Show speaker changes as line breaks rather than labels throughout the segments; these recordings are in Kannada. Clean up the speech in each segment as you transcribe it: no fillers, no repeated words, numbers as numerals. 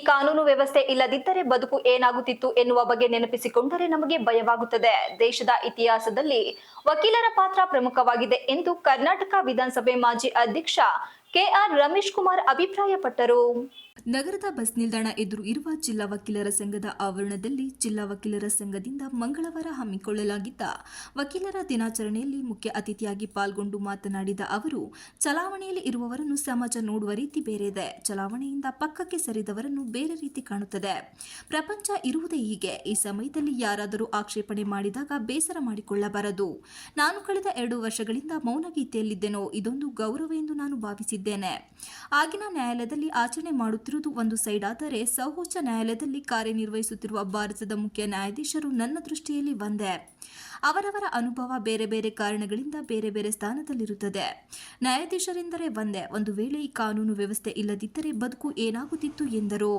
ಕಾನೂನು ವ್ಯವಸ್ಥೆ ಇಲ್ಲದಿದ್ದರೆ ಬದುಕು ಏನಾಗುತ್ತಿತ್ತು ಎನ್ನುವ ಬಗ್ಗೆ ನೆನಪಿಸಿಕೊಂಡರೆ ನಮಗೆ ಭಯವಾಗುತ್ತದೆ. ದೇಶದ ಇತಿಹಾಸದಲ್ಲಿ ವಕೀಲರ ಪಾತ್ರ ಪ್ರಮುಖವಾಗಿದೆ ಎಂದು ಕರ್ನಾಟಕ ವಿಧಾನಸಭೆ ಮಾಜಿ ಅಧ್ಯಕ್ಷ ಕೆಆರ್ ರಮೇಶ್ ಕುಮಾರ್ ಅಭಿಪ್ರಾಯಪಟ್ಟರು.
ನಗರದ ಬಸ್ ನಿಲ್ದಾಣ ಎದುರು ಇರುವ ಜಿಲ್ಲಾ ವಕೀಲರ ಸಂಘದ ಆವರಣದಲ್ಲಿ ಜಿಲ್ಲಾ ವಕೀಲರ ಸಂಘದಿಂದ ಮಂಗಳವಾರ ಹಮ್ಮಿಕೊಳ್ಳಲಾಗಿದ್ದ ವಕೀಲರ ದಿನಾಚರಣೆಯಲ್ಲಿ ಮುಖ್ಯ ಅತಿಥಿಯಾಗಿ ಪಾಲ್ಗೊಂಡು ಮಾತನಾಡಿದ ಅವರು, ಚಲಾವಣೆಯಲ್ಲಿ ಇರುವವರನ್ನು ಸಮಾಜ ನೋಡುವ ರೀತಿ ಬೇರೆ ಇದೆ. ಚಲಾವಣೆಯಿಂದ ಪಕ್ಕಕ್ಕೆ ಸರಿದವರನ್ನು ಬೇರೆ ರೀತಿ ಕಾಣುತ್ತದೆ. ಪ್ರಪಂಚ ಇರುವುದೇ ಹೀಗೆ. ಈ ಸಮಯದಲ್ಲಿ ಯಾರಾದರೂ ಆಕ್ಷೇಪಣೆ ಮಾಡಿದಾಗ ಬೇಸರ ಮಾಡಿಕೊಳ್ಳಬಾರದು. ನಾನು ಕಳೆದ 2 ವರ್ಷಗಳಿಂದ ಮೌನಗೀತೆಯಲ್ಲಿದ್ದೆನೋ, ಇದೊಂದು ಗೌರವ ಎಂದು ನಾನು ಭಾವಿಸಿದ್ದೇನೆ. ಆಗಿನ ನ್ಯಾಯಾಲಯದಲ್ಲಿ ಆಚರಣೆ ಮಾಡುತ್ತಿರುವುದು ಒಂದು ಸೈಡ್ ಆದರೆ, ಸರ್ವೋಚ್ಚ ನ್ಯಾಯಾಲಯದಲ್ಲಿ ಕಾರ್ಯನಿರ್ವಹಿಸುತ್ತಿರುವ ಭಾರತದ ಮುಖ್ಯ ನ್ಯಾಯಾಧೀಶರು ನನ್ನ ದೃಷ್ಟಿಯಲ್ಲಿ ಒಂದೇ. ಅವರವರ ಅನುಭವ ಬೇರೆ ಬೇರೆ ಕಾರಣಗಳಿಂದ ಬೇರೆ ಬೇರೆ ಸ್ಥಾನದಲ್ಲಿರುತ್ತದೆ. ನ್ಯಾಯಾಧೀಶರೆಂದರೆ ಒಂದೇ. ಒಂದು ವೇಳೆ ಈ ಕಾನೂನು ವ್ಯವಸ್ಥೆ ಇಲ್ಲದಿದ್ದರೆ ಬದುಕು ಏನಾಗುತ್ತಿತ್ತು ಎಂದರು.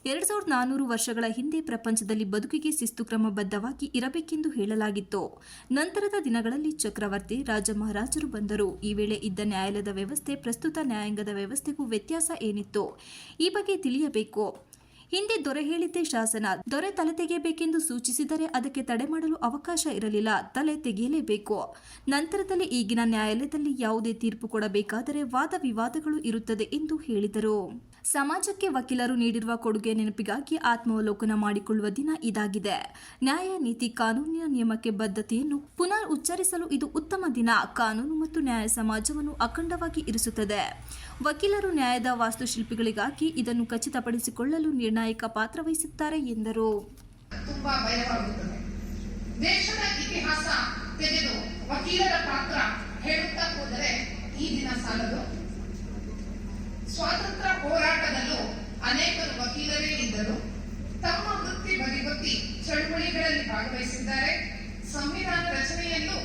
2400 ವರ್ಷಗಳ ಹಿಂದೆ ಪ್ರಪಂಚದಲ್ಲಿ ಬದುಕಿಗೆ ಶಿಸ್ತು ಕ್ರಮಬದ್ಧವಾಗಿ ಇರಬೇಕೆಂದು ಹೇಳಲಾಗಿತ್ತು. ನಂತರದ ದಿನಗಳಲ್ಲಿ ಚಕ್ರವರ್ತಿ, ರಾಜ ಮಹಾರಾಜರು ಬಂದರು. ಈ ವೇಳೆ ಇದ್ದ ನ್ಯಾಯಾಲಯದ ವ್ಯವಸ್ಥೆ ಪ್ರಸ್ತುತ ನ್ಯಾಯಾಂಗದ ವ್ಯವಸ್ಥೆಗೂ ವ್ಯತ್ಯಾಸ ಏನಿತ್ತು? ಈ ಬಗ್ಗೆ ತಿಳಿಯಬೇಕು. ಹಿಂದೆ ದೊರೆ ಹೇಳಿದ್ದೇ ಶಾಸನ. ದೊರೆ ತಲೆ ತೆಗೆಯಬೇಕೆಂದು ಸೂಚಿಸಿದರೆ ಅದಕ್ಕೆ ತಡೆ ಮಾಡಲು ಅವಕಾಶ ಇರಲಿಲ್ಲ. ತಲೆ ತೆಗೆಯಲೇಬೇಕು. ನಂತರದಲ್ಲಿ ಈಗಿನ ನ್ಯಾಯಾಲಯದಲ್ಲಿ ಯಾವುದೇ ತೀರ್ಪು ಕೊಡಬೇಕಾದರೆ ವಾದ ವಿವಾದಗಳು ಇರುತ್ತದೆ ಎಂದು ಹೇಳಿದರು. ಸಮಾಜಕ್ಕೆ ವಕೀಲರು ನೀಡಿರುವ ಕೊಡುಗೆ ನೆನಪಿಗಾಗಿ ಆತ್ಮಾವಲೋಕನ ಮಾಡಿಕೊಳ್ಳುವ ದಿನ ಇದಾಗಿದೆ. ನ್ಯಾಯ, ನೀತಿ, ಕಾನೂನಿನ ನಿಯಮಕ್ಕೆ ಬದ್ಧತೆಯನ್ನು ಪುನರ್ ಉಚ್ಚರಿಸಲು ಇದು ಉತ್ತಮ ದಿನ. ಕಾನೂನು ಮತ್ತು ನ್ಯಾಯ ಸಮಾಜವನ್ನು ಅಖಂಡವಾಗಿ ಇರಿಸುತ್ತದೆ. ವಕೀಲರು ನ್ಯಾಯದ ವಾಸ್ತುಶಿಲ್ಪಿಗಳಿಗಾಗಿ ಇದನ್ನು ಖಚಿತಪಡಿಸಿಕೊಳ್ಳಲು ನಿರ್ಣಾಯಕ ಪಾತ್ರ ವಹಿಸುತ್ತಾರೆ ಎಂದರು.
ತುಂಬಾ ಭಯವಾಗುತ್ತದೆ. ದೇಶದ ಇತಿಹಾಸ ತೆಗೆದು ವಕೀಲರ ಪಾತ್ರ ಹೇಳುತ್ತಾ ಹೋದರೆ ಈ ದಿನ ಸಾಲದು. ಸ್ವಾತಂತ್ರ್ಯ ಹೋರಾಟದಲ್ಲೂ ಅನೇಕರು ವಕೀಲರೇ ಇದ್ದರು. ತಮ್ಮ ವೃತ್ತಿ ಬದಿಗೊತ್ತಿ ಚಳುವಳಿಗಳಲ್ಲಿ ಭಾಗವಹಿಸಿದ್ದಾರೆ. ಸಂವಿಧಾನ ರಚನೆಯಲ್ಲೂ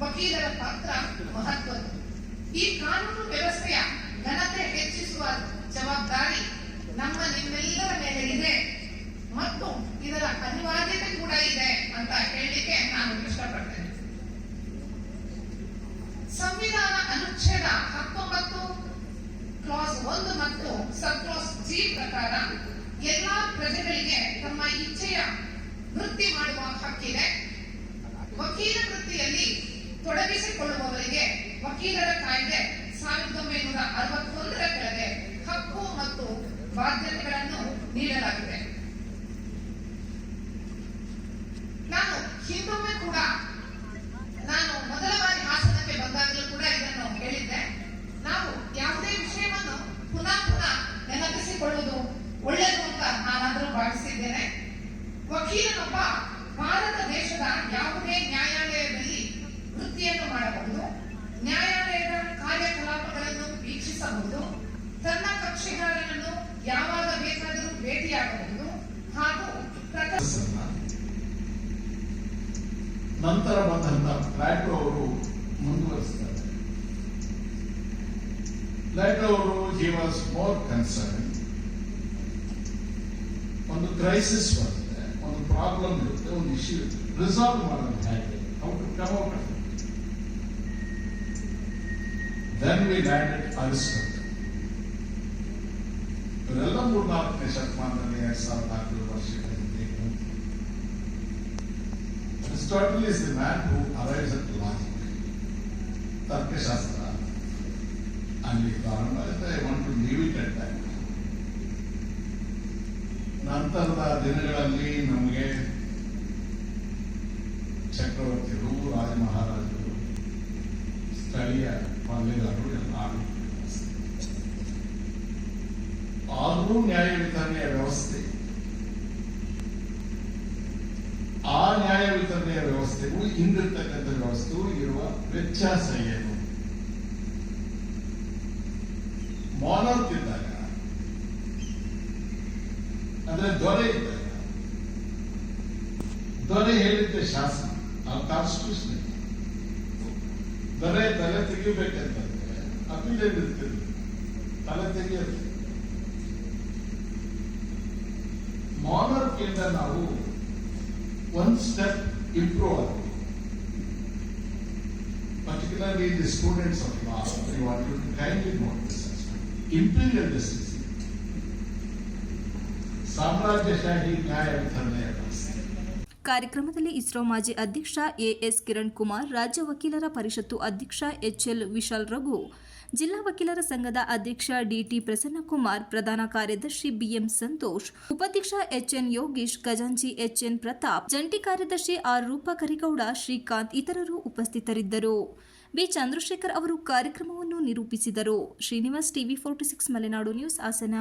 ವಕೀಲರ ಪಾತ್ರ ಮಹತ್ವದ್ದು. ಈ ಕಾನೂನು ವ್ಯವಸ್ಥೆಯ ಘನತೆ ಹೆಚ್ಚಿಸುವ ಜವಾಬ್ದಾರಿ ನಿಮ್ಮೆಲ್ಲರ ಮೇಲೆ ಇದೆ ಮತ್ತು ಇದರ ಅನಿವಾರ್ಯತೆ ಕೂಡ ಇದೆ ಅಂತ ಹೇಳಲಿಕ್ಕೆ ನಾನು ಇಷ್ಟಪಡ್ತೇನೆ. ಸಂವಿಧಾನ ಅನುಚ್ಛೇದ 19 ಕ್ಲಾಸ್ 1 ಮತ್ತು ಸಬ್ ಕ್ಲಾಸ್ ಜಿ ಪ್ರಕಾರ ಎಲ್ಲಾ ಪ್ರಜೆಗಳಿಗೆ ತಮ್ಮ ಇಚ್ಛೆಯ ವೃತ್ತಿ ಮಾಡುವ ಹಕ್ಕಿದೆ. ವಕೀಲ ವೃತ್ತಿಯಲ್ಲಿ ತೊಡಗಿಸಿಕೊಳ್ಳುವವರಿಗೆ ವಕೀಲರ ಕಾಯ್ದೆ 1961ರ ಕೆಳಗೆ ಹಕ್ಕು ಮತ್ತು ಬಾಧ್ಯತೆಗಳನ್ನು ನೀಡಲಾಗಿದೆ. ನಾನು ಹಿಂದೊಮ್ಮೆ ಕೂಡ ಮೊದಲ ಬಾರಿ ಹಾಸನಕ್ಕೆ ಬಂದಾಗಲೂ ಕೂಡ ಇದನ್ನು ಹೇಳಿದ್ದೆ. ನಾವು ಯಾವುದೇ ವಿಷಯವನ್ನು ಪುನಃ ನೆನಪಿಸಿಕೊಳ್ಳುವುದು ಒಳ್ಳೆಯದು ಅಂತ ನಾನಾದರೂ ಭಾವಿಸಿದ್ದೇನೆ. ವಕೀಲನೊಬ್ಬ ಭಾರತ ದೇಶದ ಯಾವುದೇ ನ್ಯಾಯಾಲಯದಲ್ಲಿ ವೃತ್ತಿಯನ್ನು ಮಾಡಬಹುದು. ನ್ಯಾಯಾಲಯದ ಕಾರ್ಯಕಲಾಪಗಳನ್ನು ವೀಕ್ಷಿಸಬಹುದು. ತನ್ನ ಕಕ್ಷಿಗಾರನನ್ನು ಯಾವಾಗ ಬೇಕಾದರೂ ಭೇಟಿಯಾಗಬಹುದು ಹಾಗೂ
ನಂತರ ಬಂದಂತ ಪ್ಲಾಟೋ ಅವರು ಮುಂದುವರಿಸಿದ್ದಾರೆ. ಪ್ಲಾಟೋ ಅವರು ಹಿ ವಾಸ್ ಮೋರ್ ಕನ್ಸರ್ನ್. ಒಂದು ಕ್ರೈಸಿಸ್ ಬರುತ್ತೆ, ಒಂದು ಪ್ರಾಬ್ಲಮ್ ಇರುತ್ತೆ, ಒಂದು ಇಶ್ಯೂ ಇರುತ್ತೆ, ರಿಸಾಲ್ವ್ ಮಾಡೋದು ಹೇಗೆ, how to come out of it. Then we landed Aristotle. ಇವರೆಲ್ಲ 3-4ನೇ ಶತಮಾನದಲ್ಲಿ 2400 ವರ್ಷಗಳ ಹಿಂದೆ. Aristotle is the man who arrives at logic, ತರ್ಕಶಾಸ್ತ್ರ. ಅಲ್ಲಿ ಕಾರಣ I want to leave it at that. ನಂತರದ ದಿನಗಳಲ್ಲಿ ನಮಗೆ ಚಕ್ರವರ್ತಿಗಳು, ರಾಜ ಮಹಾರಾಜರು, ಸ್ಥಳೀಯ ಪಾಳೆಗಾರರು ಎಲ್ಲ ಆದರೂ ನ್ಯಾಯ ವಿತರಣೆಯ ವ್ಯವಸ್ಥೆ, ಆ ನ್ಯಾಯ ವಿತರಣೆಯ ವ್ಯವಸ್ಥೆಗೂ ಹಿಂದಿರ್ತಕ್ಕಂಥ ವ್ಯವಸ್ಥೆಗೂ ಇರುವ ವ್ಯತ್ಯಾಸ ಏನು? ಮಾನರ್ಕ್ ಇದ್ದಾಗ, ಅಂದ್ರೆ ದೊರೆ ಇದ್ದಾಗ, ದೊರೆ ಹೇಳಿದ್ದೆ ಶಾಸನ, ಆ ಕಾನ್ಸ್ಟಿಟ್ಯೂಷನ್. ದೊರೆ ತಲೆ ತೆಗಿಬೇಕಂತಂದ್ರೆ ಅಪೀಲ್ ಇರ್ತಿದ್ರು, ತಲೆ ತೆಗೆಯೋದು. ಮಾನರ್ಕ್ ಇಂದ ನಾವು one step improve. Particularly the students of law, I want you to kindly note this aspect. Imperial justice ಸಾಮ್ರಾಜ್ಯಶಾಹಿ ನ್ಯಾಯ ವಿತರಣೆ ಅಲ್ಲ.
ಕಾರ್ಯಕ್ರಮದಲ್ಲಿ ಇಸ್ರೋ ಮಾಜಿ ಅಧ್ಯಕ್ಷ ಎಎಸ್ ಕಿರಣ್ ಕುಮಾರ್, ರಾಜ್ಯ ವಕೀಲರ ಪರಿಷತ್ತು ಅಧ್ಯಕ್ಷ ಎಚ್ಎಲ್ ವಿಶಾಲ್ ರಘು, ಜಿಲ್ಲಾ ವಕೀಲರ ಸಂಘದ ಅಧ್ಯಕ್ಷ ಡಿಟಿ ಪ್ರಸನ್ನಕುಮಾರ್, ಪ್ರಧಾನ ಕಾರ್ಯದರ್ಶಿ ಬಿಎಂ ಸಂತೋಷ್, ಉಪಾಧ್ಯಕ್ಷ ಎಚ್ಎನ್ ಯೋಗೀಶ್, ಖಜಾಂಚಿ ಎಚ್ಎನ್ ಪ್ರತಾಪ್, ಜಂಟಿ ಕಾರ್ಯದರ್ಶಿ ಆರ್ ರೂಪ ಕರಿಗೌಡ, ಶ್ರೀಕಾಂತ್ ಇತರರು ಉಪಸ್ಥಿತರಿದ್ದರು. ಬಿ ಚಂದ್ರಶೇಖರ್ ಅವರು ಕಾರ್ಯಕ್ರಮವನ್ನು ನಿರೂಪಿಸಿದರು. Srinivas, TV 46 Malenadu news, Hassan.